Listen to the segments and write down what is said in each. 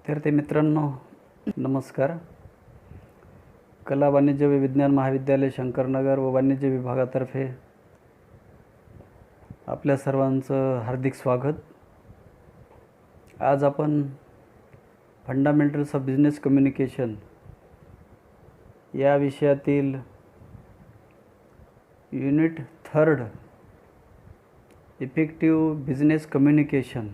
विद्यार्थी मित्रांनो, नमस्कार. कला वाणिज्य व विज्ञान महाविद्यालय शंकरनगर व वाणिज्य विभागातर्फे आपल्या सर्वांचं हार्दिक स्वागत. आज आपण फंडामेंटल्स ऑफ बिझनेस कम्युनिकेशन या विषयातील युनिट 3 इफेक्टिव्ह बिझनेस कम्युनिकेशन,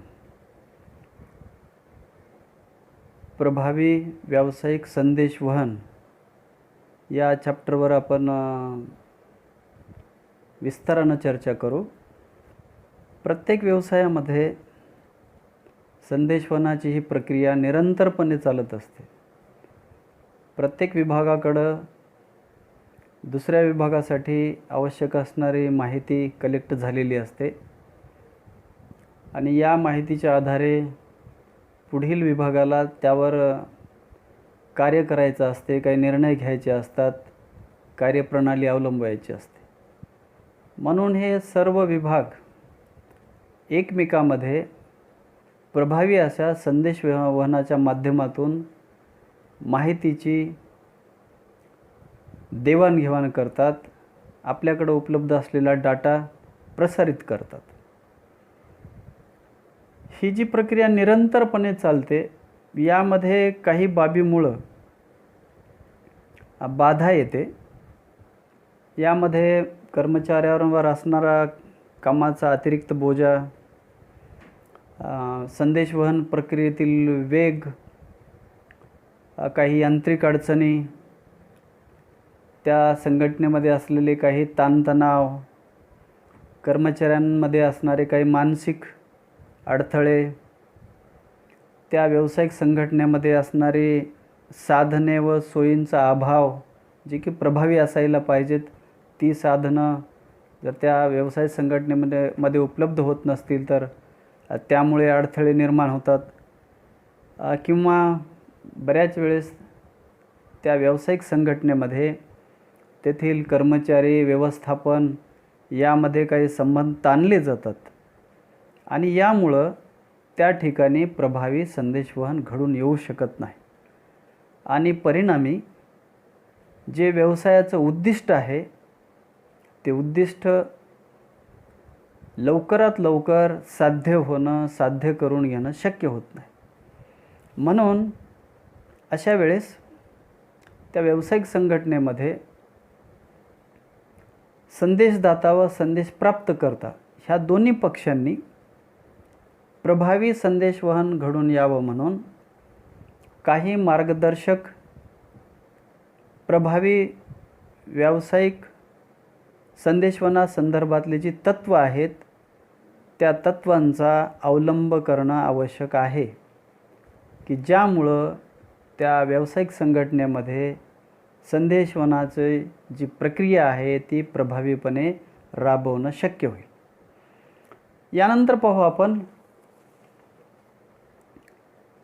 प्रभावी व्यावसायिक संदेशवहन या चॅप्टरवर आपण विस्तारानं चर्चा करू. प्रत्येक व्यवसायामध्ये संदेशवहनाची ही प्रक्रिया निरंतरपणे चालत असते. प्रत्येक विभागाकडं दुसऱ्या विभागासाठी आवश्यक असणारी माहिती कलेक्ट झालेली असते आणि या माहितीच्या आधारे पुढील विभागाला त्यावर कार्य करायचं असते, काही निर्णय घ्यायचे असतात, कार्यप्रणाली अवलंबायची असते. म्हणून हे सर्व विभाग एकमेकांमध्ये प्रभावी अशा संदेशवहनाच्या माध्यमातून माहितीची देवाणघेवाण करतात, आपल्याकडे उपलब्ध असलेला डाटा प्रसारित करतात. ही जी प्रक्रिया निरंतरपणे चालते, यामध्ये काही बाबीमुळं बाधा येते. यामध्ये कर्मचाऱ्यांवर असणारा कामाचा अतिरिक्त बोजा, संदेशवहन प्रक्रियेतील वेग, काही यांत्रिक अडचणी, त्या संघटनेमध्ये असलेले काही ताणतणाव, कर्मचाऱ्यांमध्ये असणारे काही मानसिक अडथळे, त्या व्यावसायिक संघटनेमध्ये असणारी साधने व सोयींचा अभाव, जी की प्रभावी असायला पाहिजेत ती साधनं जर त्या व्यवसाय संघटनेमध्ये उपलब्ध होत नसतील तर त्यामुळे अडथळे निर्माण होतात. किंवा बऱ्याच वेळेस त्या व्यावसायिक संघटनेमध्ये तेथील कर्मचारी, व्यवस्थापन यामध्ये काही संबंध ताणले जातात आणि यामुळं त्या ठिकाणी प्रभावी संदेशवहन घडून येऊ शकत नाही आणि परिणामी जे व्यवसायाचं उद्दिष्ट आहे ते उद्दिष्ट लवकरात लवकर साध्य करून घेणं शक्य होत नाही. म्हणून अशा वेळेस त्या व्यावसायिक संघटनेमध्ये संदेशदाता व संदेश प्राप्तकर्ता ह्या दोन्ही पक्षांनी प्रभावी संदेशवहन घडून यावं म्हणून काही मार्गदर्शक प्रभावी व्यावसायिक संदेशवहनासंदर्भातली जी तत्त्व आहेत त्या तत्त्वांचा अवलंब करणं आवश्यक आहे की ज्यामुळं त्या व्यावसायिक संघटनेमध्ये संदेशवहनाची जी प्रक्रिया आहे ती प्रभावीपणे राबवणं शक्य होईल. यानंतर पाहू आपण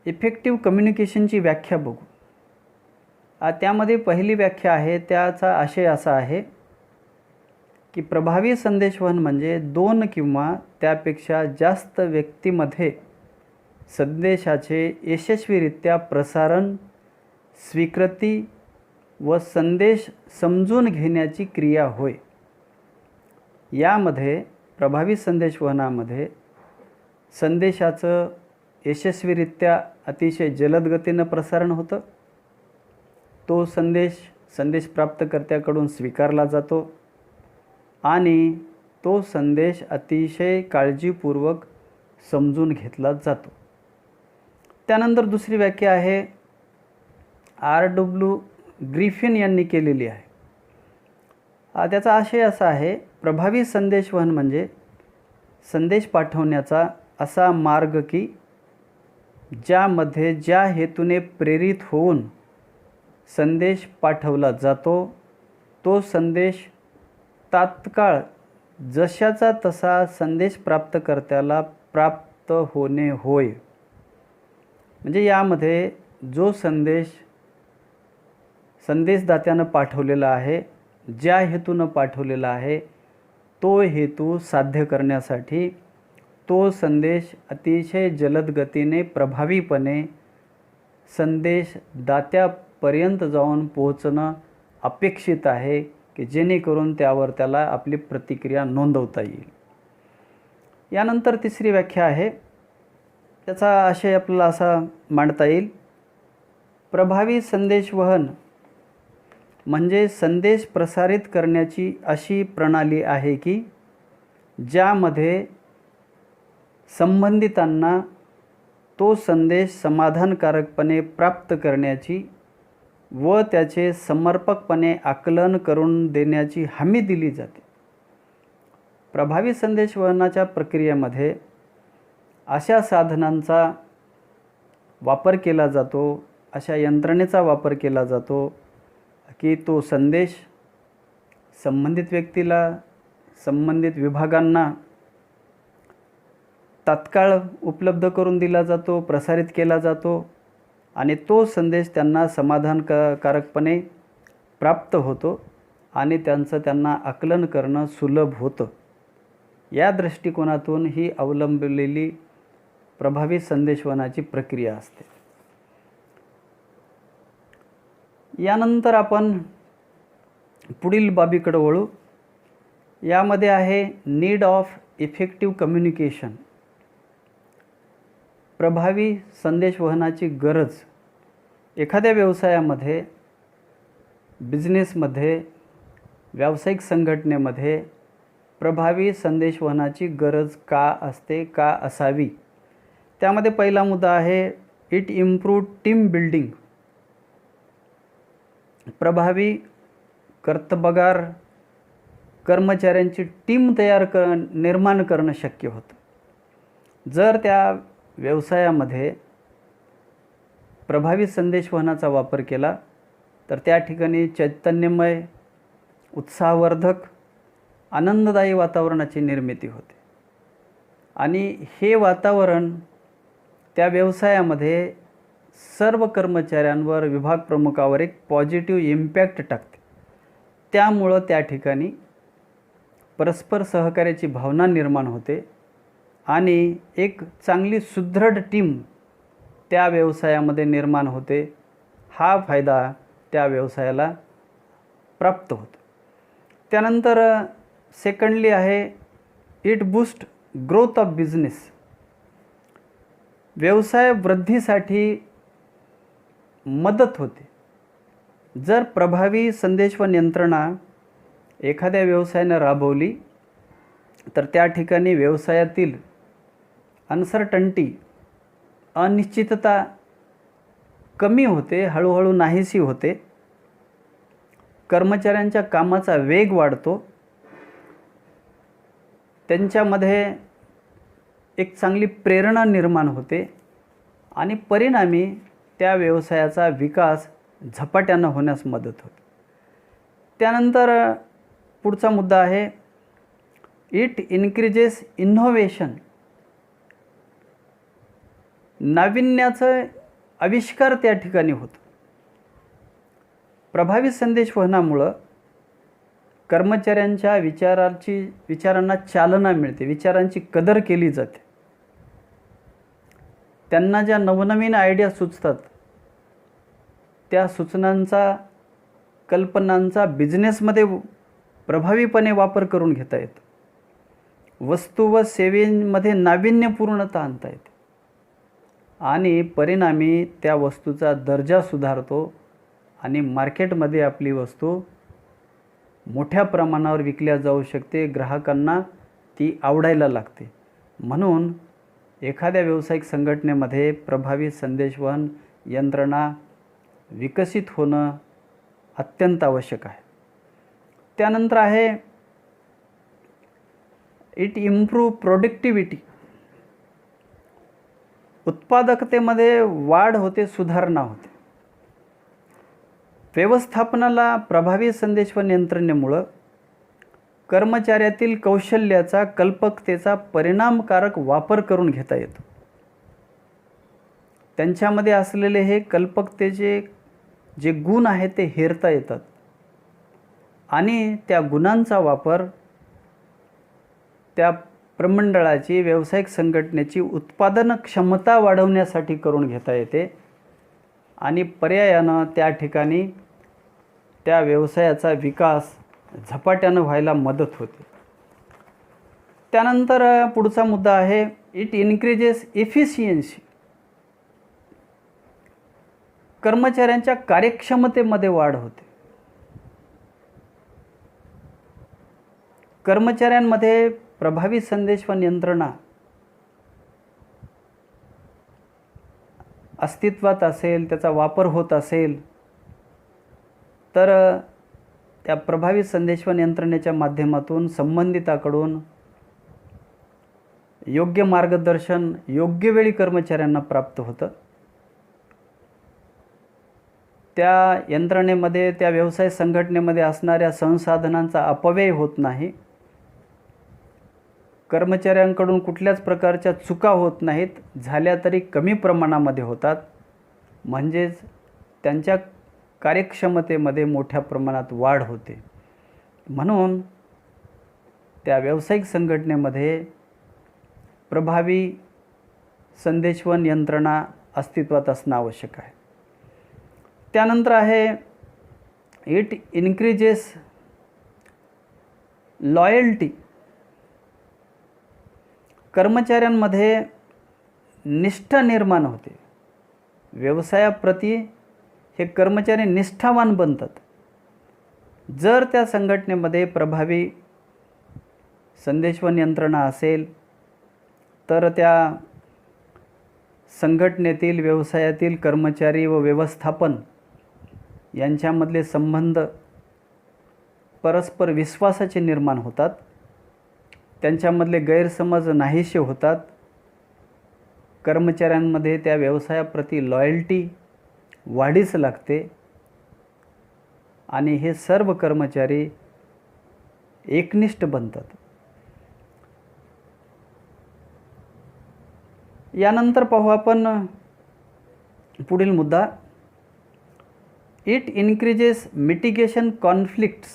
इफेक्टिव्ह कम्युनिकेशनची व्याख्या बघू. त्यामध्ये पहिली व्याख्या आहे, त्याचा आशय असा आहे की प्रभावी संदेशवहन म्हणजे 2 किंवा त्यापेक्षा जास्त व्यक्तीमध्ये संदेशाचे यशस्वीरित्या प्रसारण, स्वीकृती व संदेश समजून घेण्याची क्रिया होय. यामध्ये प्रभावी संदेशवहनामध्ये संदेशाचं यशस्वीरित्या अतिशय जलद गतीनं प्रसारण होतं. तो संदेश प्राप्तकर्त्याकडून स्वीकारला जातो आणि तो संदेश अतिशय काळजीपूर्वक समजून घेतला जातो. त्यानंतर दुसरी व्याख्या आहे, R.W. ग्रिफिन यांनी केलेली आहे. त्याचा आशय असा आहे, प्रभावी संदेशवहन म्हणजे संदेश पाठवण्याचा असा मार्ग की ज्यामध्ये ज्या हेतूने प्रेरित होऊन संदेश पाठवला जातो तो संदेश तात्काळ जशाचा तसा संदेश प्राप्तकर्त्याला प्राप्त होणे होय. म्हणजे यामध्ये जो संदेशदात्यानं पाठवलेला आहे, ज्या हेतूनं पाठवलेला आहे तो हेतू साध्य करण्यासाठी तो संदेश अतिशय जलद गतीने प्रभावीपणे संदेश दात्यापर्यंत जाऊन पोहोचणं अपेक्षित आहे की जेणेकरून त्यावर त्याला आपली प्रतिक्रिया नोंदवता येईल. यानंतर तिसरी व्याख्या आहे, त्याचा आशय आपल्याला असा मांडता येईल, प्रभावी संदेशवहन म्हणजे संदेश प्रसारित करण्याची अशी प्रणाली आहे की ज्यामध्ये संबंधितांना तो संदेश समाधानकारकपणे प्राप्त करण्याची व त्याचे समर्पकपणे आकलन करून देण्याची हमी दिली जाते. प्रभावी संदेशवहनाच्या प्रक्रियेमध्ये अशा साधनांचा वापर केला जातो, अशा यंत्रणेचा वापर केला जातो की तो संदेश संबंधित व्यक्तीला, संबंधित विभागांना तात्काळ उपलब्ध करून दिला जातो, प्रसारित केला जातो आणि तो संदेश त्यांना समाधानकारकपणे प्राप्त होतो आणि त्यांना आकलन करणं सुलभ होतं. या दृष्टिकोनातून ही अवलंबलेली प्रभावी संदेशवहनाची प्रक्रिया असते. यानंतर आपण पुढील बाबीकडे वळू. यामध्ये आहे नीड ऑफ इफेक्टिव्ह कम्युनिकेशन. प्रभावी संदेशवहनाची गरज. एखाद्या व्यवसायामध्ये, बिझनेसमध्ये, व्यावसायिक संघटनेमध्ये प्रभावी संदेशवहनाची गरज का असते, का असावी? त्यामध्ये पहिला मुद्दा आहे इट इम्प्रूव्ह टीम बिल्डिंग. प्रभावी कर्तबगार कर्मचाऱ्यांची टीम निर्माण करणं शक्य होतं. जर त्या व्यवसायामध्ये प्रभावी संदेशवहनाचा वापर केला तर त्या ठिकाणी चैतन्यमय, उत्साहवर्धक, आनंददायी वातावरणाची निर्मिती होते आणि हे वातावरण त्या व्यवसायामध्ये सर्व कर्मचाऱ्यांवर, विभाग प्रमुखावर एक पॉझिटिव्ह इम्पॅक्ट टाकते. त्यामुळं त्या ठिकाणी परस्पर सहकार्याची भावना निर्माण होते आणि एक चांगली सुदृढ टीम त्या व्यवसायामध्ये निर्माण होते. हा फायदा त्या व्यवसायाला प्राप्त होतो. त्यानंतर सेकंडली आहे it boost growth of business. व्यवसाय वृद्धीसाठी मदत होते. जर प्रभावी संदेशवहन यंत्रणा एखाद्या व्यवसायाने राबवली तर त्या ठिकाणी व्यवसायातील अनसर्टन्टी, अनिश्चितता कमी होते, हळूहळू नाहीशी होते. कर्मचाऱ्यांच्या कामाचा वेग वाढतो. त्यांच्यामध्ये एक चांगली प्रेरणा निर्माण होते आणि परिणामी त्या व्यवसायाचा विकास झपाट्यानं होण्यास मदत होते. त्यानंतर पुढचा मुद्दा आहे इट इन्क्रीजेस इनोव्हेशन. नाविन्याचं आविष्कार त्या ठिकाणी होतं. प्रभावी संदेशवहनामुळं कर्मचाऱ्यांच्या विचारांना चालना मिळते, विचारांची कदर केली जाते. त्यांना ज्या नवनवीन आयडिया सुचतात त्या सूचनांचा, कल्पनांचा बिझनेसमध्ये प्रभावीपणे वापर करून घेता येतो. वस्तू व सेवेमध्ये नाविन्यपूर्णता आणता येते आणि परिणामी त्या वस्तूचा दर्जा सुधारतो आणि मार्केटमध्ये आपली वस्तू मोठ्या प्रमाणावर विकल्या जाऊ शकते. ग्राहकांना ती आवडायला लागते. म्हणून एखाद्या व्यावसायिक संघटनेमध्ये प्रभावी संदेशवहन यंत्रणा विकसित होणं अत्यंत आवश्यक आहे. त्यानंतर आहे इट इम्प्रूव्ह प्रोडक्टिव्हिटी. उत्पादकतेमध्ये वाढ होते, सुधारणा होते. व्यवस्थापनाला प्रभावी संदेशवहन यंत्रणेमुळं कर्मचाऱ्यातील कौशल्याचा, कल्पकतेचा परिणामकारक वापर करून घेता येतो. त्यांच्यामध्ये असलेले हे कल्पकतेचे जे गुण आहेत ते हेरता येतात आणि त्या गुणांचा वापर त्या प्रमंडळाची, व्यावसायिक संघटनेची उत्पादन क्षमता वाढवण्यासाठी करून घेता येते. आणि पर्यायानं त्या ठिकाणी त्या व्यवसायाचा विकास झपाट्यानं व्हायला मदत होते. त्यानंतर पुढचा मुद्दा आहे इट इन्क्रीजेस एफिशियन्सी. कर्मचाऱ्यांच्या कार्यक्षमतेमध्ये वाढ होते. कर्मचाऱ्यांमध्ये प्रभावी संदेश व यंत्रणा अस्तित्वात असेल, त्याचा वापर होत असेल, तर त्या प्रभावी संदेश व यंत्रणेच्या माध्यमातून संबंधिताकडून योग्य मार्गदर्शन योग्य वेळी कर्मचाऱ्यांना प्राप्त होतं. त्या यंत्रणेमध्ये, त्या व्यवसाय संघटनेमध्ये असणाऱ्या संसाधनांचा अपव्यय होत नाही. कर्मचाऱ्यांकडून कुठल्याच प्रकारच्या चुका होत नाहीत, झाल्या तरी कमी प्रमाणामध्ये होतात. म्हणजेच त्यांच्या कार्यक्षमतेमध्ये मोठ्या प्रमाणात वाढ होते. म्हणून त्या व्यावसायिक संघटनेमध्ये प्रभावी संदेशवहन यंत्रणा अस्तित्वात असणं आवश्यक आहे. त्यानंतर आहे इट इन्क्रीजेस लॉयल्टी. कर्मचाऱ्यांमध्ये निष्ठा निर्माण होते. व्यवसायाप्रती हे कर्मचारी निष्ठावान बनतात. जर त्या संघटनेमध्ये प्रभावी संदेशवहन यंत्रणा असेल तर त्या संघटनेतील व्यवसायातील कर्मचारी व व्यवस्थापन यांच्यामधले संबंध परस्पर विश्वासाचे निर्माण होतात. त्यांच्यामधले गैरसमज नाहीसे होतात. कर्मचाऱ्यांमध्ये त्या व्यवसायाप्रती लॉयल्टी वाढीस लागते आणि हे सर्व कर्मचारी एकनिष्ठ बनतात. यानंतर पाहू आपण पुढील मुद्दा इट इन्क्रीजेस मिटिगेशन कॉन्फ्लिक्ट्स.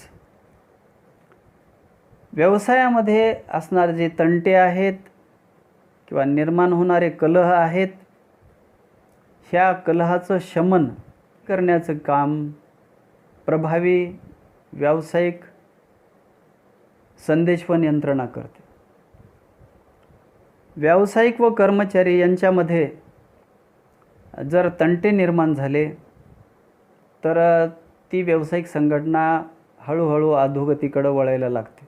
व्यवसायामध्ये असणारे जे तंटे आहेत किंवा निर्माण होणारे कलह आहेत, ह्या कलहाचं शमन करण्याचं काम प्रभावी व्यावसायिक संदेशवहन यंत्रणा करते. व्यावसायिक व कर्मचारी यांच्यामध्ये जर तंटे निर्माण झाले तर ती व्यावसायिक संघटना हळूहळू अधोगतीकडे वळायला लागते.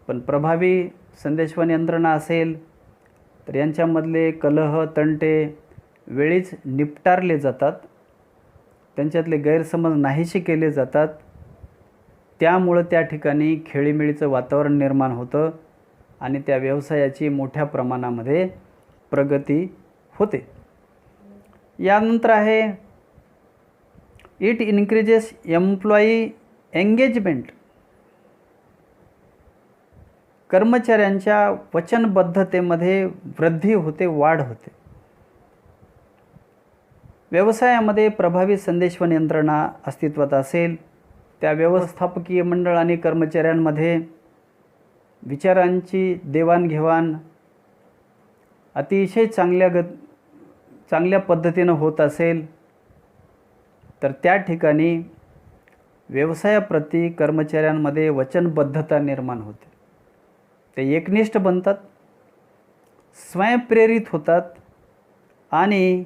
पण प्रभावी संदेशवहन यंत्रणा असेल तर यांच्यामधले कलह तंटे वेळीच निपटारले जातात. त्यांच्यातले गैरसमज नाहीसे केले जातात. त्यामुळं त्या ठिकाणी खेळीमेळीचं वातावरण निर्माण होतं आणि त्या व्यवसायाची मोठ्या प्रमाणामध्ये प्रगती होते. यानंतर आहे इट इन्क्रीजेस एम्प्लॉई एंगेजमेंट. कर्मचाऱ्यांच्या वचनबद्धतेमध्ये वृद्धी होते, वाढ होते. व्यवसायामध्ये प्रभावी संदेशवहन यंत्रणा अस्तित्वात असेल, त्या व्यवस्थापकीय मंडळ आणि कर्मचाऱ्यांमध्ये विचारांची देवाणघेवाण अतिशय चांगल्या पद्धतीनं होत असेल तर त्या ठिकाणी व्यवसायाप्रती कर्मचाऱ्यांमध्ये वचनबद्धता निर्माण होते. ते एकनिष्ठ बनतात, स्वयंप्रेरित होतात आणि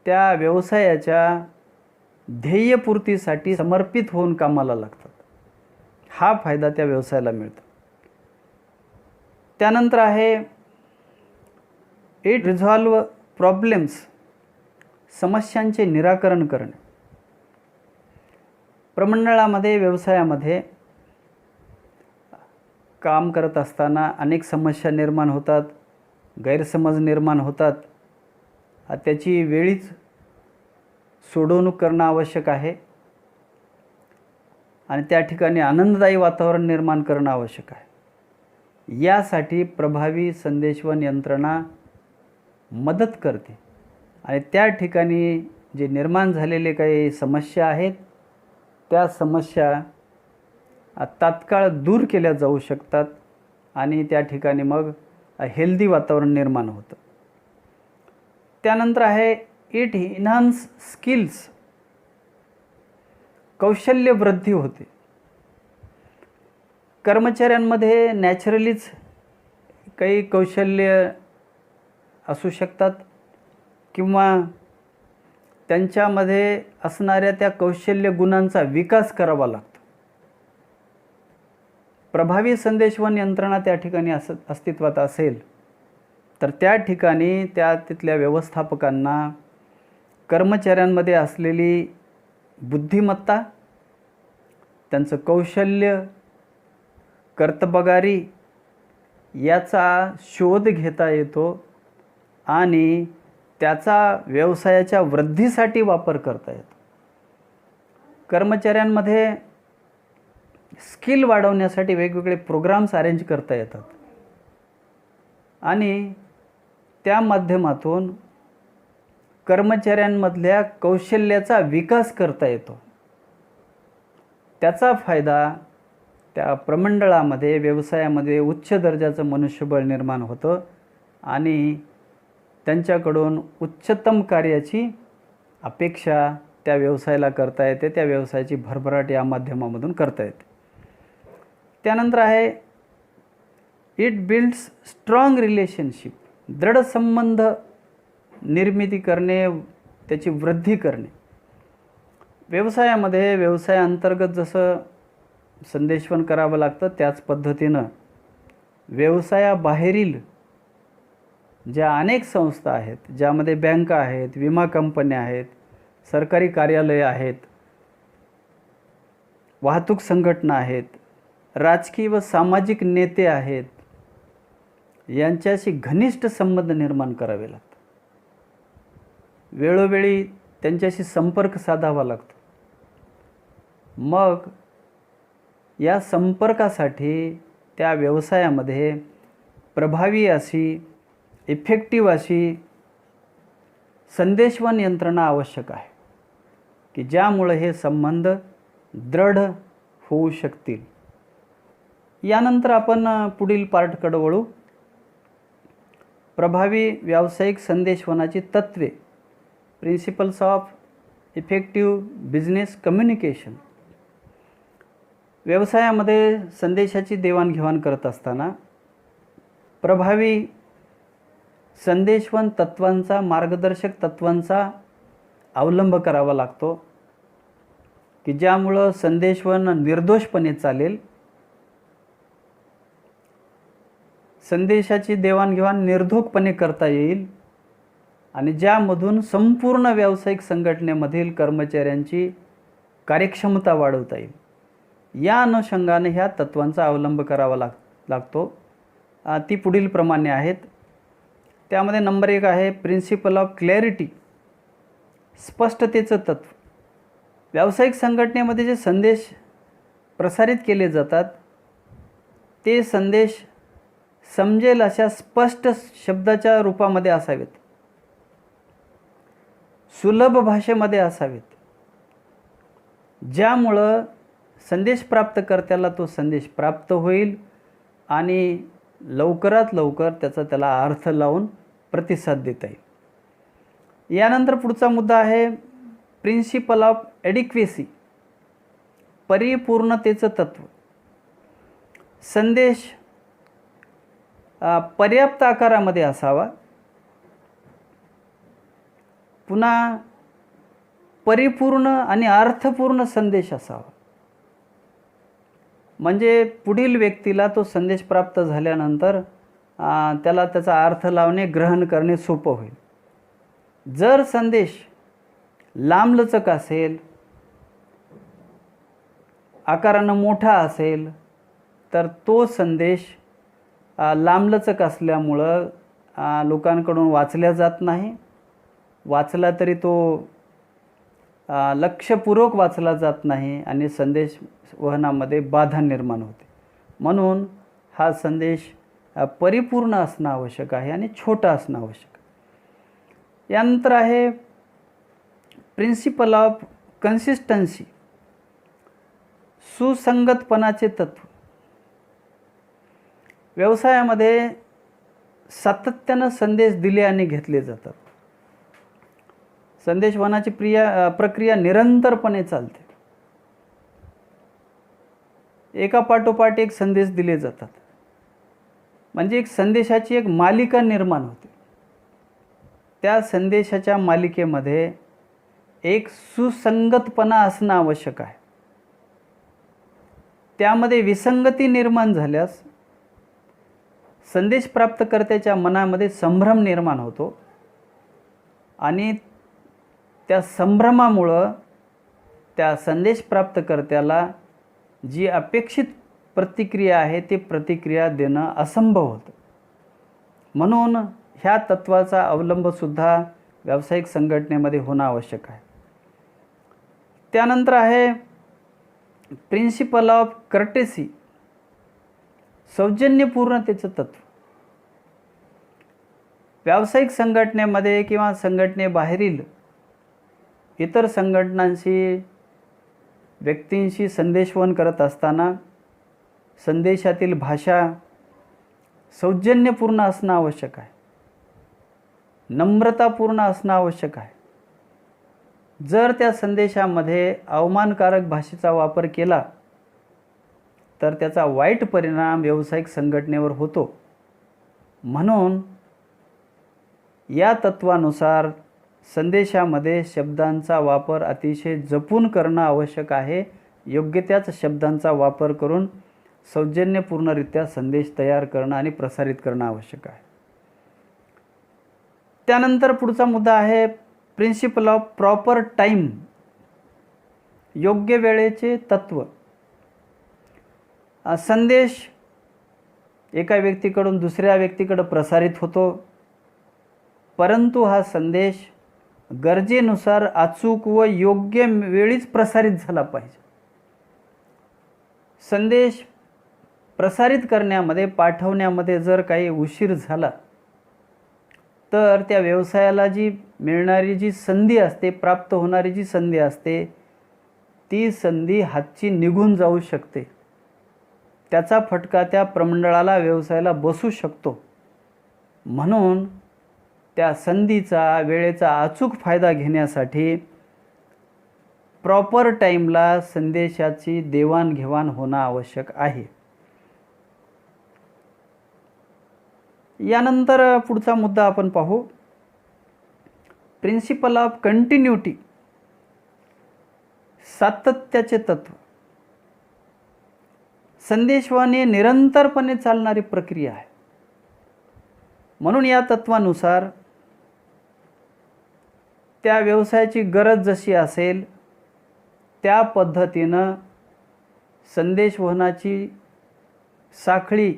त्या व्यवसायाच्या ध्येयपूर्तीसाठी समर्पित होऊन कामाला लागतात. हा फायदा त्या व्यवसायाला मिळतो. त्यानंतर आहे इट रिझॉल्व प्रॉब्लेम्स. समस्यांचे निराकरण करणे. प्रमंडळामध्ये, व्यवसायामध्ये काम करत असताना अनेक समस्या निर्माण होतात, गैरसमज निर्माण होतात. त्याची वेळीच सोडवणूक करणं आवश्यक आहे आणि त्या ठिकाणी आनंददायी वातावरण निर्माण करणं आवश्यक आहे. यासाठी प्रभावी संदेशवहन यंत्रणा मदत करते आणि त्या ठिकाणी जे निर्माण झालेले काही समस्या आहेत त्या समस्या तात्काळ दूर केल्या जाऊ शकतात आणि त्या ठिकाणी मग हेल्दी वातावरण निर्माण होतं. त्यानंतर आहे इट इन्हान्स स्किल्स, कौशल्य वृद्धी होते. कर्मचाऱ्यांमध्ये नॅचरलीच काही कौशल्य असू शकतात किंवा त्यांच्यामध्ये असणाऱ्या त्या कौशल्य गुणांचा विकास करावा लागतो. प्रभावी संदेशवहन यंत्रणा त्या ठिकाणी अस्तित्वात असेल तर त्या ठिकाणी तिथल्या व्यवस्थापकांना कर्मचाऱ्यांमध्ये असलेली बुद्धिमत्ता, त्यांचं कौशल्य, कर्तबगारी याचा शोध घेता येतो आणि त्याचा व्यवसायाच्या वृद्धीसाठी वापर करता येतो. कर्मचाऱ्यांमध्ये स्किल वाढवण्यासाठी वेगवेगळे प्रोग्राम्स अरेंज करता येतात आणि त्या माध्यमातून कर्मचाऱ्यांमधल्या कौशल्याचा विकास करता येतो. त्याचा फायदा त्या प्रमंडळामध्ये, व्यवसायामध्ये उच्च दर्जाचं मनुष्यबळ निर्माण होतं आणि त्यांच्याकडून उच्चतम कार्याची अपेक्षा त्या व्यवसायाला करता येते, त्या व्यवसायाची भरभराट या माध्यमामधून करता येते. त्यानंतर आहे इट बिल्ड्स स्ट्रॉंग रिलेशनशिप, दृढ संबंध निर्मिती करणे, त्याची वृद्धी करणे. व्यवसायामध्ये व्यवसायाअंतर्गत जसं संदेशवहन करावं लागतं त्याच पद्धतीनं व्यवसायाबाहेरील ज्या अनेक संस्था आहेत, ज्यामध्ये बँका आहेत, विमा कंपन्या आहेत, सरकारी कार्यालये आहेत, वाहतूक संघटना आहेत, राजकीय व सामाजिक नेते आहेत, यांच्याशी घनिष्ठ संबंध निर्माण करावे लागतात. वेळोवेळी त्यांच्याशी संपर्क साधावा लागतो. मग या संपर्कासाठी त्या व्यवसायामध्ये प्रभावी अशी, इफेक्टिव्ह अशी संदेशवहन यंत्रणा आवश्यक आहे की ज्यामुळे हे संबंध दृढ होऊ शकतील. यानंतर आपण पुढील पार्टकडे वळू. प्रभावी व्यावसायिक संदेशवहनाची तत्त्वे, principles of effective business communication. व्यवसायामध्ये संदेशाची देवाणघेवाण करत असताना प्रभावी संदेशवहन तत्त्वांचा, मार्गदर्शक तत्त्वांचा अवलंब करावा लागतो की ज्यामुळं संदेशवहन निर्दोषपणे चालेल, संदेशाची देवाणघेवाण निर्धोकपणे करता येईल आणि ज्यामधून संपूर्ण व्यावसायिक संघटनेमधील कर्मचाऱ्यांची कार्यक्षमता वाढवता येईल. या अनुषंगाने ह्या तत्त्वांचा अवलंब करावा लागतो. ती पुढील प्रमाणे आहेत. त्यामध्ये नंबर 1 आहे प्रिन्सिपल ऑफ क्लॅरिटी, स्पष्टतेचं तत्त्व. व्यावसायिक संघटनेमध्ये जे संदेश प्रसारित केले जातात ते संदेश समजेल अशा स्पष्ट शब्दाच्या रूपामध्ये असावेत, सुलभ भाषेमध्ये असावेत, ज्यामुळं संदेश प्राप्तकर्त्याला तो संदेश प्राप्त होईल आणि लवकरात लवकर त्याला अर्थ लावून प्रतिसाद देता येईल. यानंतर पुढचा मुद्दा आहे प्रिन्सिपल ऑफ ॲडिक्वेसी, परिपूर्णतेचं तत्त्व. संदेश पर्याप्त आकारामध्ये असावा, पुन्हा परिपूर्ण आणि अर्थपूर्ण संदेश असावा. म्हणजे पुढील व्यक्तीला तो संदेश प्राप्त झाल्यानंतर त्याला त्याचा अर्थ लावणे, ग्रहण करणे सोपं होईल. जर संदेश लांबलचक असेल, आकारानं मोठा असेल तर तो संदेश लांबलचक असल्यामुळं लोकांकडून वाचल्या जात नाही. वाचला तरी तो लक्षपूर्वक वाचला जात नाही आणि संदेश वहनामध्ये बाधा निर्माण होते. म्हणून हा संदेश परिपूर्ण असणं आवश्यक आहे आणि छोटा असणं आवश्यक आहे. यानंतर आहे प्रिन्सिपल ऑफ कन्सिस्टन्सी, सुसंगतपणाचे तत्व. व्यवसायामध्ये सातत्यानं संदेश दिले आणि घेतले जातात. संदेशवहनाची प्रक्रिया निरंतरपणे चालते. एका पाठोपाठ एक संदेश दिले जातात. म्हणजे एक संदेशाची एक मालिका निर्माण होते. त्या संदेशाच्या मालिकेमध्ये एक सुसंगतपणा असणं आवश्यक आहे. त्यामध्ये विसंगती निर्माण झाल्यास संदेश प्राप्तकर्त्याच्या मनामध्ये संभ्रम निर्माण होतो आणि त्या संभ्रमामुळं त्या संदेश प्राप्तकर्त्याला जी अपेक्षित प्रतिक्रिया आहे ती प्रतिक्रिया देणं असंभव होतं. म्हणून ह्या तत्त्वाचा अवलंबसुद्धा व्यावसायिक संघटनेमध्ये होणं आवश्यक आहे. त्यानंतर आहे प्रिन्सिपल ऑफ कर्टेसी, सौजन्यपूर्णतेचं तत्त्व. व्यावसायिक संघटनेमध्ये किंवा संघटनेबाहेरील इतर संघटनांशी व्यक्तींशी संदेशवहन करत असताना संदेशातील भाषा सौजन्यपूर्ण असणं आवश्यक आहे, नम्रतापूर्ण असणं आवश्यक आहे. जर त्या संदेशामध्ये अवमानकारक भाषेचा वापर केला तर त्याचा वाईट परिणाम व्यावसायिक संघटनेवर होतो. म्हणून या तत्वानुसार संदेशामध्ये शब्दांचा वापर अतिशय जपून करणं आवश्यक आहे. योग्य त्याच शब्दांचा वापर करून सौजन्यपूर्णरित्या संदेश तयार करणं आणि प्रसारित करणं आवश्यक आहे. त्यानंतर पुढचा मुद्दा आहे प्रिन्सिपल ऑफ प्रॉपर टाईम, योग्य वेळेचे तत्त्व. संदेश एका व्यक्तीकडून दुसऱ्या व्यक्तीकडे प्रसारित होतो, परंतु हा संदेश गरजेनुसार अचूक व योग्य वेळीच प्रसारित झाला पाहिजे. संदेश प्रसारित करण्यामध्ये, पाठवण्यामध्ये जर काही उशीर झाला तर त्या व्यवसायाला जी मिळणारी जी संधी असते, प्राप्त होणारी जी संधी असते, ती संधी हातची निघून जाऊ शकते. त्याचा फटका त्या प्रमंडळाला, व्यवसायाला बसू शकतो. म्हणून त्या संधीचा, वेळेचा अचूक फायदा घेण्यासाठी प्रॉपर टाईमला संदेशाची देवाणघेवाण होणं आवश्यक आहे. यानंतर पुढचा मुद्दा आपण पाहू, प्रिन्सिपल ऑफ कंटिन्युटी, सातत्याचे तत्व. संदेशवहन ही निरंतरपणे चालणारी प्रक्रिया आहे. म्हणून या तत्वानुसार त्या व्यवसायाची गरज जशी असेल त्या पद्धतीनं संदेशवहनाची साखळी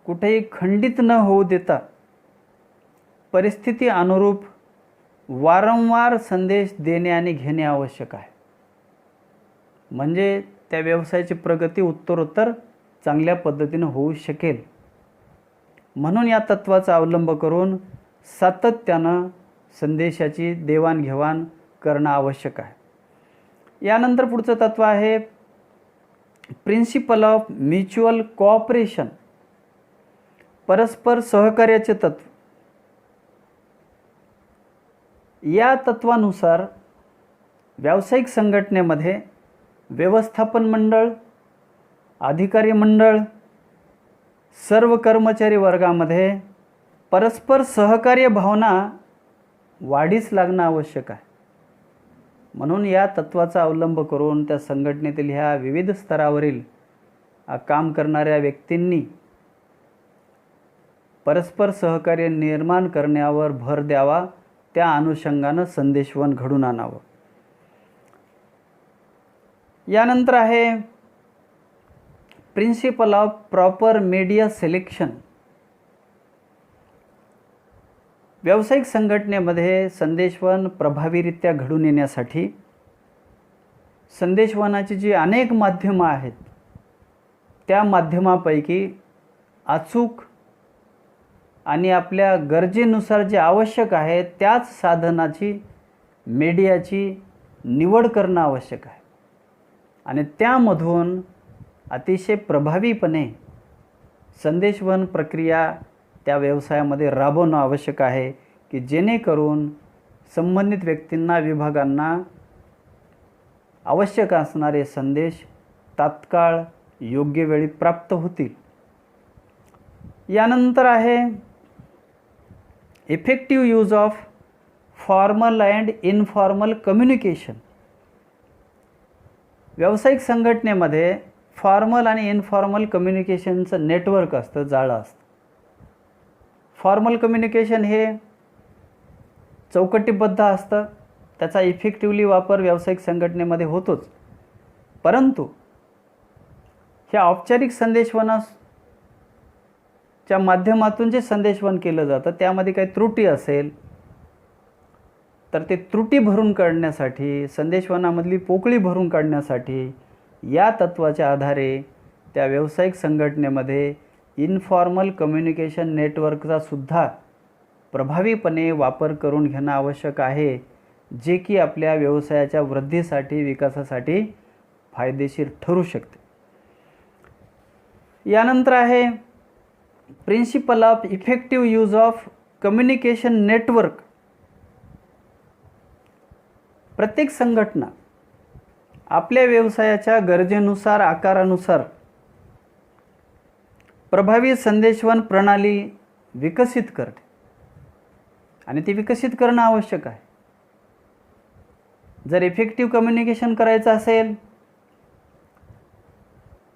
कुठेही खंडित न होऊ देता परिस्थिती अनुरूप वारंवार संदेश देणे आणि घेणे आवश्यक आहे. म्हणजे त्या व्यवसायाची प्रगती उत्तरोत्तर चांगल्या पद्धतीनं होऊ शकेल. म्हणून या तत्त्वाचा अवलंब करून सातत्यानं संदेशाची देवाणघेवाण करणं आवश्यक आहे. यानंतर पुढचं तत्त्व आहे प्रिन्सिपल ऑफ म्युच्युअल कोऑपरेशन, परस्पर सहकार्याचे तत्व. या तत्वानुसार व्यावसायिक संघटनेमध्ये व्यवस्थापन मंडळ, अधिकारी मंडळ, सर्व कर्मचारी वर्गामध्ये परस्पर सहकार्य भावना वाढीस लागणं आवश्यक आहे. म्हणून या तत्त्वाचा अवलंब करून त्या संघटनेतील ह्या विविध स्तरावरील काम करणाऱ्या व्यक्तींनी परस्पर सहकार्य निर्माण करण्यावर भर द्यावा. त्या अनुषंगानं संदेशवहन घडून आणावं. यानंतर आहे principle of proper media selection. व्यावसायिक संघटनेमध्ये संदेशवहन प्रभावीरित्या घडून येण्यासाठी संदेशवहनाची जी अनेक माध्यमं आहेत त्या माध्यमापैकी अचूक आणि आपल्या गरजेनुसार जे आवश्यक आहे त्याच साधनाची, मीडियाची निवड करणं आवश्यक आहे. आणि त्यामधून अतिशय प्रभावीपणे संदेशवहन प्रक्रिया त्या व्यवसायामध्ये राबवणं आवश्यक आहे की जेणेकरून संबंधित व्यक्तींना, विभागांना आवश्यक असणारे संदेश तात्काळ योग्य वेळी प्राप्त होतील. यानंतर आहे effective use of formal and informal communication. व्यावसायिक संघटनेमध्ये फॉर्मल आणि इनफॉर्मल कम्युनिकेशनचं नेटवर्क असतं, जाळं असतं. फॉर्मल कम्युनिकेशन हे चौकटीबद्ध असतं, त्याचा इफेक्टिव्हली वापर व्यावसायिक संघटनेमध्ये होतोच. परंतु ह्या औपचारिक संदेशवहनाच्या माध्यमातून जे संदेशवहन केलं जातं त्यामध्ये काही त्रुटी असेल तर ते त्रुटी भरून काढण्यासाठी, संदेशवहनामधली पोकळी भरून काढण्यासाठी या तत्त्वाच्या आधारे त्या व्यावसायिक संघटनेमध्ये इनफॉर्मल कम्युनिकेशन नेटवर्कचा सुद्धा प्रभावीपणे वापर करून घेणं आवश्यक आहे, जे की आपल्या व्यवसायाच्या वृद्धीसाठी, विकासासाठी फायदेशीर ठरू शकते. यानंतर आहे principle of effective use of communication network. प्रत्येक संघटना आपल्या व्यवसायाच्या गरजेनुसार, आकारानुसार प्रभावी संदेशवहन प्रणाली विकसित करते आणि ती विकसित करणं आवश्यक आहे. जर इफेक्टिव्ह कम्युनिकेशन करायचं असेल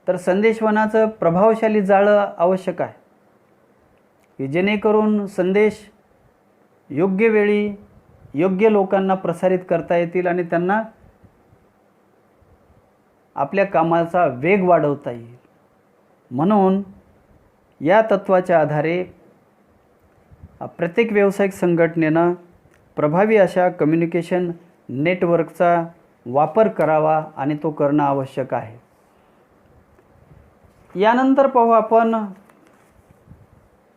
तर संदेशवहनाचं प्रभावशाली जाळं आवश्यक आहे, की जेणेकरून संदेश योग्य वेळी योग्य लोकांना प्रसारित करता येतील आणि त्यांना आपल्या कामाचा वेग वाढवता येईल. म्हणून या तत्त्वाच्या आधारे प्रत्येक व्यावसायिक संघटनेनं प्रभावी अशा कम्युनिकेशन नेटवर्कचा वापर करावा आणि तो करणं आवश्यक आहे. यानंतर पाहू आपण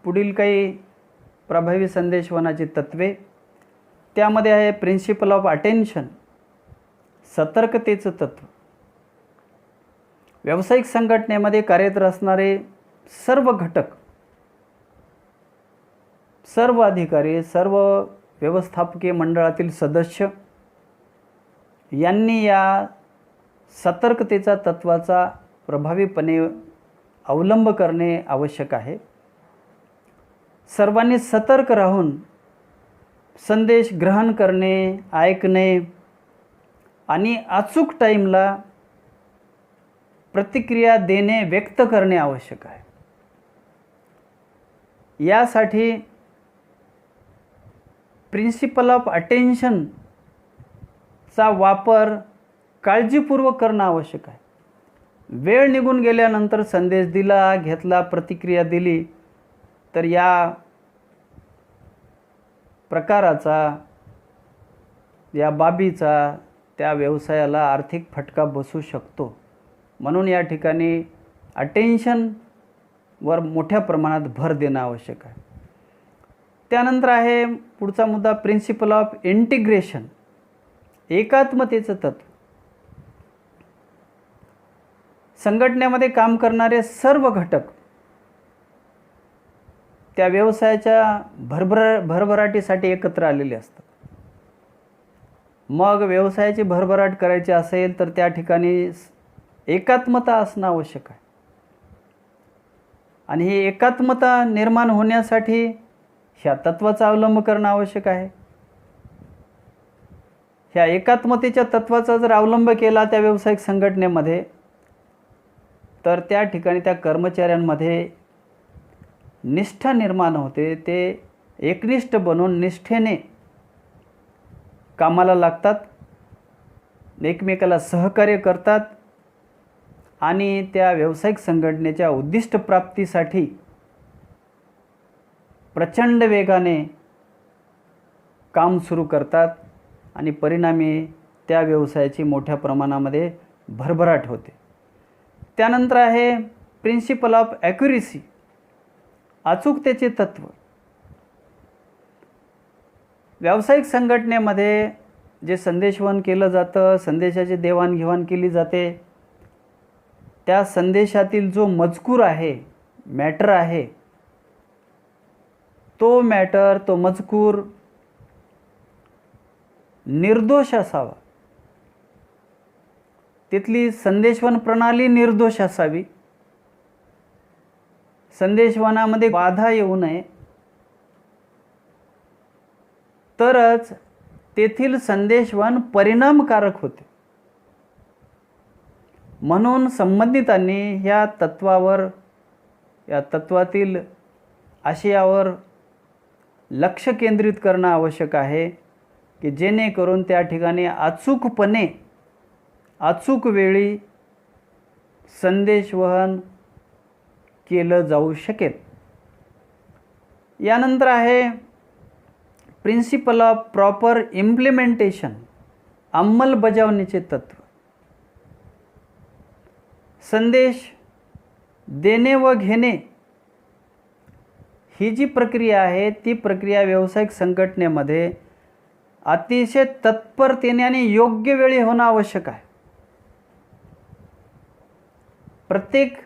पुढील काही प्रभावी संदेशवहनाची तत्त्वे. त्यामध्ये आहे प्रिन्सिपल ऑफ अटेन्शन, सतर्कतेचं तत्त्व. व्यावसायिक संघटनेमध्ये कार्यरत असणारे सर्व घटक, सर्व अधिकारी, सर्व व्यवस्थापकीय मंडळातील सदस्य यांनी या सतर्कतेचा तत्त्वाचा प्रभावीपणे अवलंब करणे आवश्यक आहे. सर्वांनी सतर्क राहून संदेश ग्रहण करणे, ऐकणे आणि अचूक टाईमला प्रतिक्रिया देणे, व्यक्त करणे आवश्यक आहे. यासाठी प्रिन्सिपल ऑफ अटेन्शनचा वापर काळजीपूर्वक करणं आवश्यक आहे. वेळ निघून गेल्यानंतर संदेश दिला, घेतला, प्रतिक्रिया दिली तर या प्रकाराचा, या बाबीचा त्या व्यवसायाला आर्थिक फटका बसू शकतो. म्हणून या ठिकाणी अटेन्शनवर मोठ्या प्रमाणात भर देणं आवश्यक आहे. त्यानंतर आहे पुढचा मुद्दा प्रिन्सिपल ऑफ इंटिग्रेशन, एकात्मतेचं तत्त्व. संघटनेमध्ये काम करणारे सर्व घटक त्या व्यवसायाच्या भरभराटीसाठी एकत्र आलेले असतात. मग व्यवसायाची भरभराट करायची असेल तर त्या ठिकाणी एकात्मता असणं आवश्यक आहे आणि ही एकात्मता निर्माण होण्यासाठी ह्या तत्त्वाचा अवलंब करणं आवश्यक आहे. ह्या एकात्मतेच्या तत्त्वाचा जर अवलंब केला त्या व्यावसायिक संघटनेमध्ये तर त्या ठिकाणी त्या कर्मचाऱ्यांमध्ये निष्ठा निर्माण होते. ते एकनिष्ठ बनून निष्ठेने कामाला लागतात, एकमेकाला सहकार्य करतात आणि त्या व्यावसायिक संघटनेच्या उद्दिष्ट प्राप्तीसाठी प्रचंड वेगाने काम सुरू करतात आणि परिणामी त्या व्यवसायाची मोठ्या प्रमाणामध्ये भरभराट होते. त्यानंतर आहे प्रिन्सिपल ऑफ ॲक्युरेसी, अचूकतेचे तत्त्व. व्यावसायिक संघटनेमध्ये जे संदेशवहन केलं जातं, संदेशाची देवाणघेवाण केली जाते, त्या संदेशातील जो मजकूर आहे, मॅटर आहे, तो मजकूर निर्दोष असावा, तिथली संदेशवहन प्रणाली निर्दोष असावी, संदेशवहनामध्ये बाधा येऊ नये, तरच तेथील संदेशवहन परिणामकारक होते. म्हणून संबंधितांनी या तत्वातील आशयावर लक्ष केंद्रित करणं आवश्यक आहे की जेणेकरून त्या ठिकाणी अचूकपणे अचूक वेळी संदेशवहन केलं जाऊ शकेल. यानंतर आहे प्रिन्सिपल ऑफ प्रॉपर इम्प्लिमेंटेशन, अंमलबजावणीचे तत्व. संदेश देणे व घेणे ही जी प्रक्रिया आहे ती प्रक्रिया व्यावसायिक संघटनेमध्ये अतिशय तत्परतेने आणि योग्य वेळी होणं आवश्यक आहे. प्रत्येक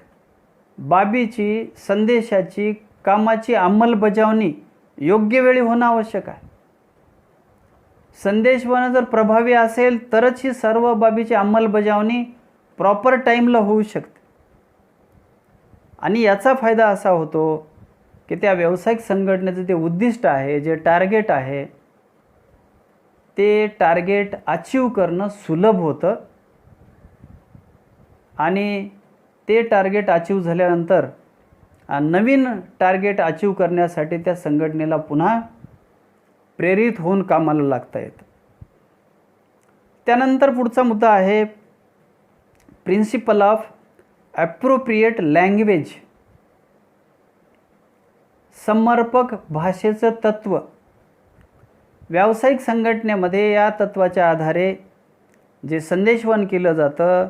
बाबीची, संदेशाची, कामाची अंमलबजावणी योग्य वेळी होणं आवश्यक आहे. संदेशवहन जर प्रभावी असेल तरच ही सर्व बाबीची अंमलबजावणी प्रॉपर टाईमला होऊ शकते. आणि याचा फायदा असा होतो की त्या व्यावसायिक संघटनेचं जे उद्दिष्ट आहे, जे टार्गेट आहे, ते टार्गेट अचीव करणं सुलभ होतं. आणि ते टार्गेट अचीव झाल्यानंतर नवीन टार्गेट अचीव करण्यासाठी त्या संघटनेला पुन्हा प्रेरित होऊन कामाला लागता येतं. त्यानंतर पुढचा मुद्दा आहे प्रिन्सिपल ऑफ ॲप्रोप्रिएट लँग्वेज, समर्पक भाषेचं तत्व. व्यावसायिक संघटनेमध्ये या तत्वाच्या आधारे जे संदेशवहन केलं जातं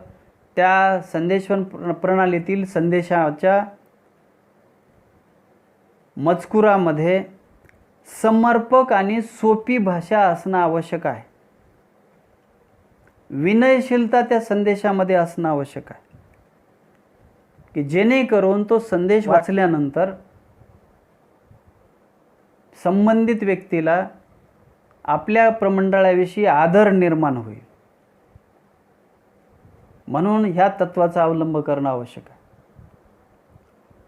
त्या संदेशवहन प्रणालीतील संदेशाच्या मजकुरामध्ये समर्पक आणि सोपी भाषा असणं आवश्यक आहे. विनयशीलता त्या संदेशामध्ये असणं आवश्यक आहे की जेणेकरून तो संदेश वाचल्यानंतर संबंधित व्यक्तीला आपल्या प्रमंडळाविषयी आदर निर्माण होईल. म्हणून ह्या तत्वाचा अवलंब करणं आवश्यक आहे.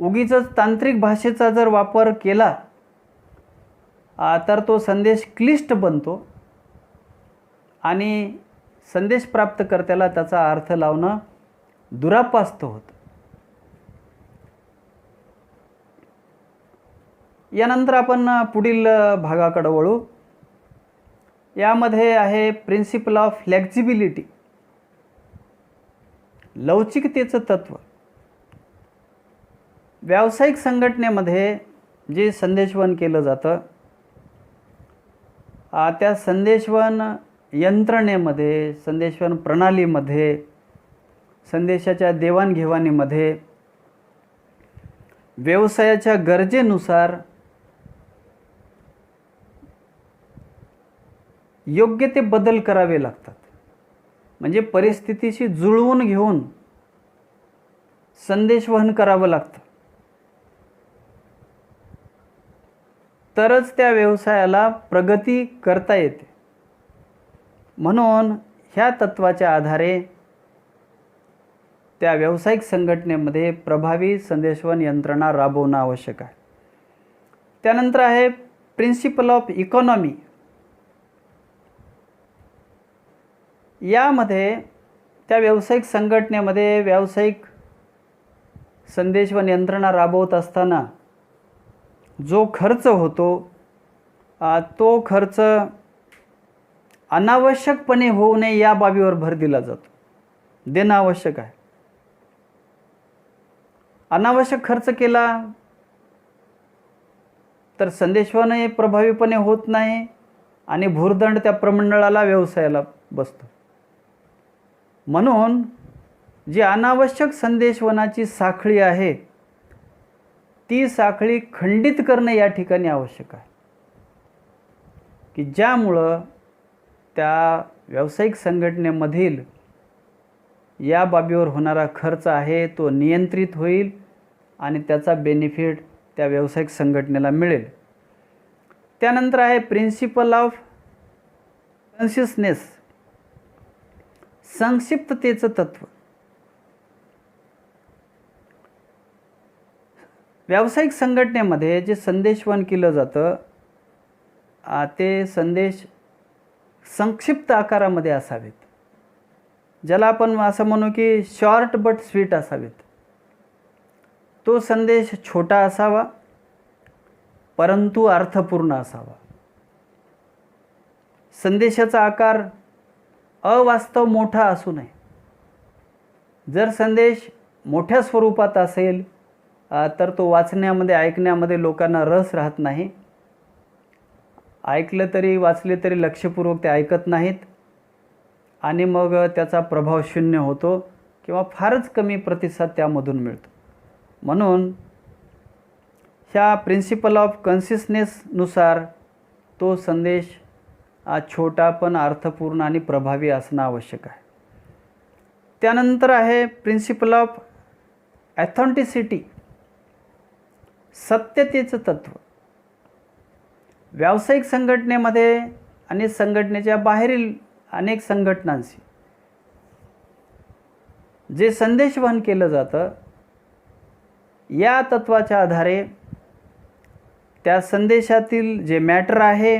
उगीचच तांत्रिक भाषेचा जर वापर केला तर तो संदेश क्लिष्ट बनतो आणि संदेश प्राप्तकर्त्याला त्याचा अर्थ लावणं दुरापास्त होतं. यानंतर आपण पुढील भागाकडे वळू. यामध्ये आहे प्रिन्सिपल ऑफ फ्लेक्झिबिलिटी, लवचिकतेचं तत्व. व्यावसायिक संघटनेमध्ये जे संदेशवहन केलं जातं त्या संदेशवहन यंत्रणेमध्ये, संदेशवहन प्रणालीमध्ये, संदेशाच्या देवाणघेवाणीमध्ये व्यवसायाच्या गरजेनुसार योग्य ते बदल करावे लागतात. म्हणजे परिस्थितीशी जुळवून घेऊन संदेशवहन करावं लागतं, तरच त्या व्यवसायाला प्रगती करता येते. म्हणून ह्या तत्वाच्या आधारे त्या व्यावसायिक संघटनेमध्ये प्रभावी संदेशवहन यंत्रणा राबवणं आवश्यक आहे. त्यानंतर आहे प्रिन्सिपल ऑफ इकॉनॉमी. यामध्ये त्या व्यावसायिक संघटनेमध्ये व्यावसायिक संदेशवहन यंत्रणा राबवत असताना जो खर्च होतो तो खर्च अनावश्यकपणे होऊ नये या बाबीवर भर दिला जातो, देणं आवश्यक आहे. अनावश्यक खर्च केला तर संदेशवहनही प्रभावीपणे होत नाही आणि भुर्दंड त्या प्रमंडळाला, व्यवसायाला बसतो. म्हणून जी अनावश्यक संदेशवहनाची साखळी आहे ती साखळी खंडित करणे या ठिकाणी आवश्यक आहे की ज्यामुळं त्या व्यावसायिक संघटनेमधील या बाबीवर होणारा खर्च आहे तो नियंत्रित होईल आणि त्याचा बेनिफिट त्या व्यावसायिक संघटनेला मिळेल. त्यानंतर आहे प्रिन्सिपल ऑफ कॉन्शियसनेस, संक्षिप्ततेचं तत्व. व्यावसायिक संघटनेमध्ये जे संदेशवहन केलं जातं ते संदेश संक्षिप्त आकारामध्ये असावेत, ज्याला आपण असं म्हणू की शॉर्ट बट स्वीट असावेत. तो संदेश छोटा असावा परंतु अर्थपूर्ण असावा. संदेशाचा आकार अवास्तव मोठा असू नये. जर संदेश मोठ्या स्वरूपात असेल तर तो वाचण्यामध्ये ऐकण्यामध्ये लोकांना रस राहत नाही. ऐकलं तरी वाचले तरी लक्षपूर्वक ते ऐकत नाहीत आणि मग त्याचा प्रभाव शून्य होतो किंवा फारच कमी प्रतिसाद त्यामधून मिळतो. म्हणून ह्या प्रिन्सिपल ऑफ कन्सिस्टनेसनुसार तो संदेश छोटा पण अर्थपूर्ण आणि प्रभावी असणं आवश्यक आहे. त्यानंतर आहे प्रिन्सिपल ऑफ ऑथेंटिसिटी, सत्यतेचं तत्व. व्यावसायिक संघटनेमध्ये आणि संघटनेच्या बाहेरील अनेक संघटनांशी जे संदेशवहन केलं जातं, या तत्वाच्या आधारे त्या संदेशातील जे मॅटर आहे,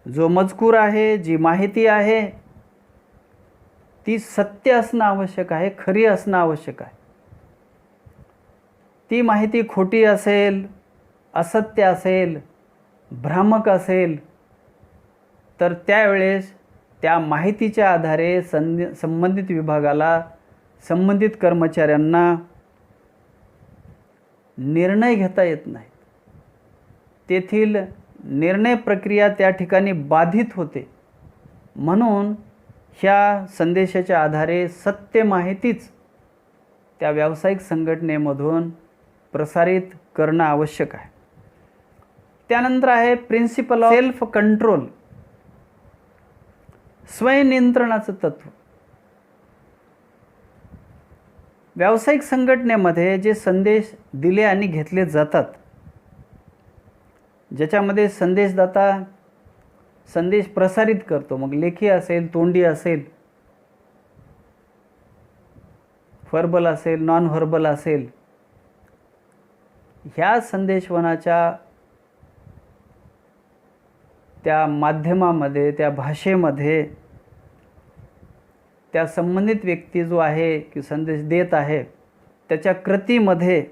जो मजकूर आहे, जी माहिती आहे, ती सत्य असणं आवश्यक आहे, खरी असणं आवश्यक आहे. ती माहिती खोटी असेल, असत्य असेल, भ्रामक असेल तर त्यावेळेस त्या माहितीच्या आधारे संबंधित विभागाला, संबंधित कर्मचाऱ्यांना निर्णय घेता येत नाही. तेथील निर्णय प्रक्रिया त्या ठिकाणी बाधित होते. म्हणून ह्या संदेशाच्या आधारे सत्य माहितीच त्या व्यावसायिक संघटनेमधून प्रसारित करणं आवश्यक आहे. त्यानंतर आहे प्रिन्सिपल ऑफ सेल्फ कंट्रोल, स्वयंनियंत्रणाचं तत्व. व्यावसायिक संघटनेमध्ये जे संदेश दिले आणि घेतले जातात, ज्याच्यामध्ये संदेशदाता संदेश प्रसारित करतो, मग लेखी असेल, तोंडी असेल, व्हर्बल असेल, नॉन व्हर्बल असेल, ह्या संदेशवहनाच्या त्या माध्यमामध्ये, त्या भाषेमध्ये त्या संबंधित व्यक्ती जो आहे की संदेश देत आहे त्याच्या कृतीमध्ये,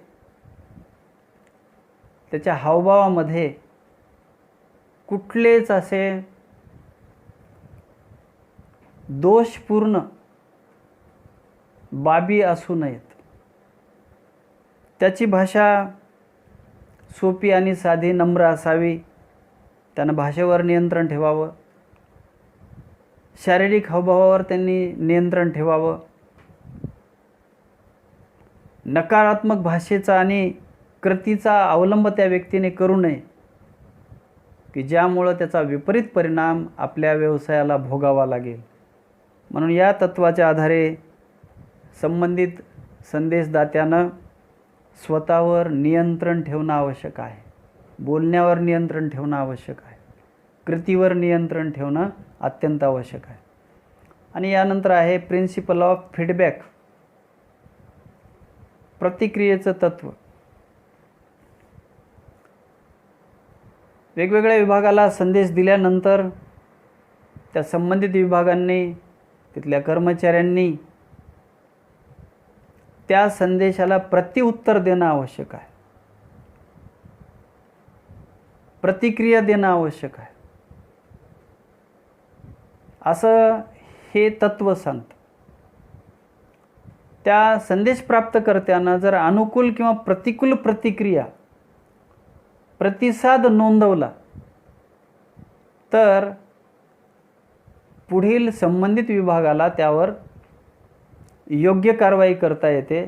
त्याच्या हावभावामध्ये कुठलेच असे दोषपूर्ण बाबी असू नयेत. त्याची भाषा सोपी आणि साधी, नम्र असावी. त्यानं भाषेवर नियंत्रण ठेवावं, शारीरिक हावभावावर त्यांनी नियंत्रण ठेवावं. नकारात्मक भाषेचा आणि कृतीचा अवलंब त्या व्यक्तीने करू नये की ज्यामुळं त्याचा विपरीत परिणाम आपल्या व्यवसायाला भोगावा लागेल. म्हणून या तत्वाच्या आधारे संबंधित संदेशदात्यानं स्वतःवर नियंत्रण ठेवणं आवश्यक आहे, बोलण्यावर नियंत्रण ठेवणं आवश्यक आहे, कृतीवर नियंत्रण ठेवणं अत्यंत आवश्यक आहे. आणि यानंतर आहे प्रिन्सिपल ऑफ फीडबॅक, प्रतिक्रियेचं तत्व. वेगवेगळ्या विभागाला संदेश दिल्यानंतर त्या संबंधित विभागांनी, तिथल्या कर्मचाऱ्यांनी त्या संदेशाला प्रत्युत्तर देणं आवश्यक आहे, प्रतिक्रिया देणं आवश्यक आहे, असं हे तत्व सांगतं. त्या संदेश प्राप्तकर्त्यानं जर अनुकूल किंवा प्रतिकूल प्रतिसाद नोंदवला तर पुढील संबंधित विभागाला त्यावर योग्य कारवाई करता येते,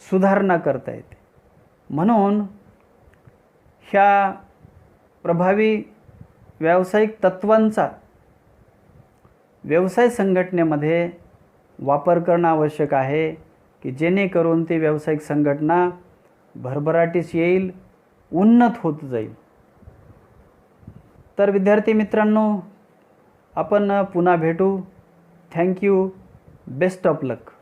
सुधारणा करता येते. म्हणून ह्या प्रभावी व्यावसायिक तत्वांचा व्यवसाय संघटनेमध्ये वापर करणं आवश्यक आहे की जेणेकरून ती व्यावसायिक संघटना भरभराटीस येईल, उन्नत होत जाईल. तर विद्यार्थी मित्रांनो, आपण पुन्हा भेटू. थँक्यू. Best of luck.